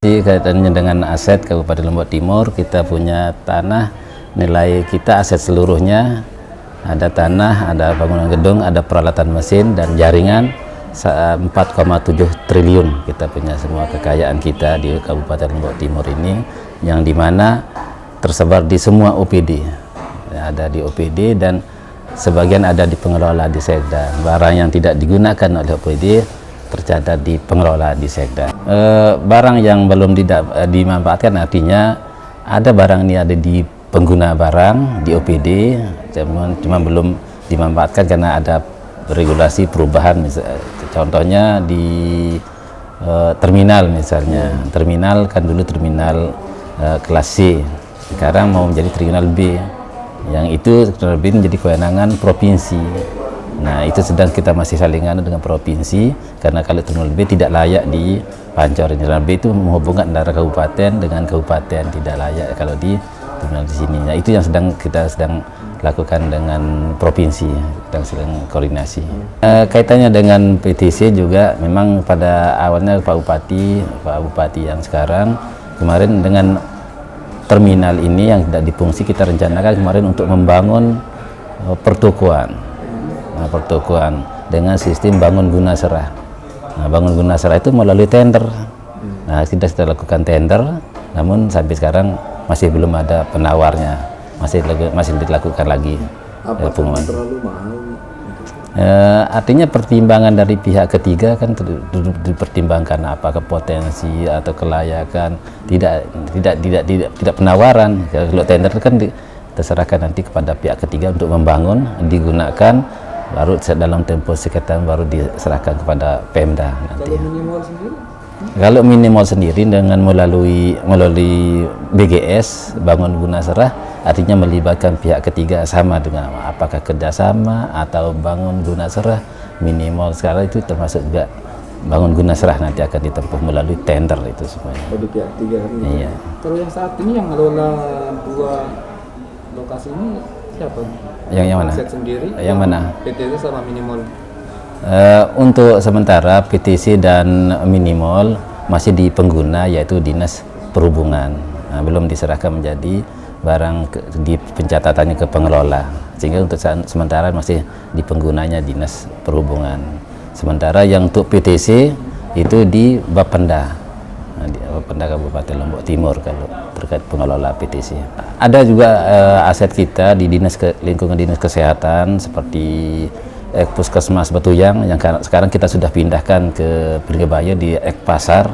Kaitannya dengan aset Kabupaten Lombok Timur, kita punya tanah, nilai kita aset seluruhnya, ada tanah, ada bangunan gedung, ada peralatan mesin dan jaringan 4,7 triliun. Kita punya semua kekayaan kita di Kabupaten Lombok Timur ini, yang dimana tersebar di semua OPD, ada di OPD dan sebagian ada di pengelola di Sekda. Barang yang tidak digunakan oleh OPD tercatat di pengelola di Sekda. Barang yang belum dimanfaatkan artinya ada barang ini ada di pengguna barang di OPD, cuma belum dimanfaatkan karena ada regulasi perubahan. Contohnya di terminal misalnya, terminal kan dulu terminal kelas C, sekarang mau menjadi terminal B, yang itu terminal B menjadi kewenangan provinsi. Nah, itu sedang kita masih salingan dengan provinsi, karena kalau terminal B tidak layak di Pancor. Terminal B itu menghubungkan antara kabupaten dengan kabupaten, tidak layak kalau di terminal di sini. Nah, itu yang kita sedang lakukan dengan provinsi, sedang koordinasi. Kaitannya dengan PTC juga, memang pada awalnya Pak Bupati yang sekarang kemarin dengan terminal ini yang tidak difungsi, kita rencanakan kemarin untuk membangun pertokoan dengan sistem bangun guna serah. Nah, bangun guna serah itu melalui tender. Nah, kita sudah lakukan tender, namun sampai sekarang masih belum ada penawarnya, masih dilakukan lagi pengumuman. Terlalu mahal? Artinya pertimbangan dari pihak ketiga kan dipertimbangkan apakah potensi atau kelayakan, tidak penawaran. Kalau tender kan terserahkan nanti kepada pihak ketiga untuk membangun, digunakan, baru dalam tempo sekitar baru diserahkan kepada Pemda nanti. Kalau minimal sendiri dengan melalui BGS bangun guna serah, artinya melibatkan pihak ketiga sama dengan apakah kerjasama atau bangun guna serah, minimal sekarang itu termasuk juga bangun guna serah nanti akan ditempuh melalui tender itu semuanya. Dari pihak ketiga. Iya. Kalau yang saat ini yang mengelola dua lokasi ini siapa? Yang mana? Aset sendiri? Yang mana? PTC sama minimal? Untuk sementara PTC dan minimal masih di pengguna, yaitu Dinas Perhubungan. Nah, belum diserahkan menjadi barang di pencatatannya ke pengelola, sehingga untuk sementara masih di penggunanya Dinas Perhubungan. Sementara yang untuk PTC itu di Bapenda, di Bapenda Kabupaten Lombok Timur kalau terkait pengelola PTC. Ada juga aset kita di lingkungan Dinas Kesehatan seperti Puskesmas Batuyang yang sekarang kita sudah pindahkan ke Pirgebaya di Pasar.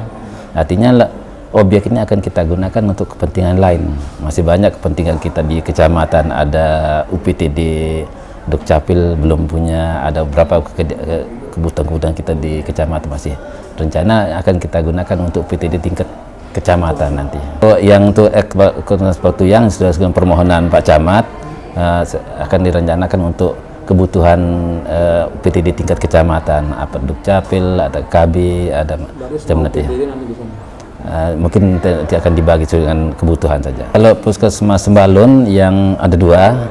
Artinya objek ini akan kita gunakan untuk kepentingan lain. Masih banyak kepentingan kita di kecamatan, ada UPTD Dukcapil belum punya, ada beberapa kebutuhan kita di kecamatan masih rencana akan kita gunakan untuk PTD tingkat kecamatan nanti. Yang untuk Puskesmas Batuyang sudah dengan permohonan Pak Camat akan direncanakan untuk kebutuhan PTD tingkat kecamatan, apa Dukcapil, ada KB, ada macam nanti. Mungkin akan dibagi dengan kebutuhan saja. Kalau Puskesmas Sembalun yang ada dua,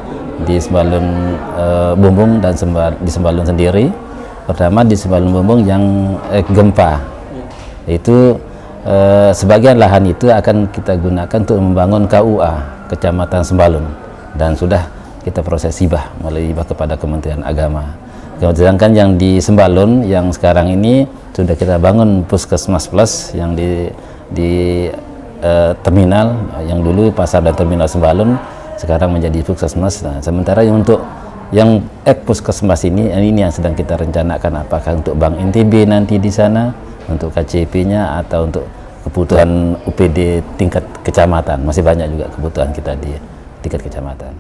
di Sembalun Bumbung dan di Sembalun sendiri. Pertama di Sembalun Bumbung yang gempa, itu sebagian lahan itu akan kita gunakan untuk membangun KUA Kecamatan Sembalun, dan sudah kita proses hibah, mulai hibah kepada Kementerian Agama. Sedangkan yang di Sembalun yang sekarang ini sudah kita bangun Puskesmas Plus yang di terminal, yang dulu pasar dan terminal Sembalun sekarang menjadi Puskesmas. Nah, sementara yang untuk yang Puskesmas ini yang sedang kita rencanakan apakah untuk Bank NTB nanti di sana untuk KCP-nya atau untuk kebutuhan UPD tingkat kecamatan. Masih banyak juga kebutuhan kita di tingkat kecamatan.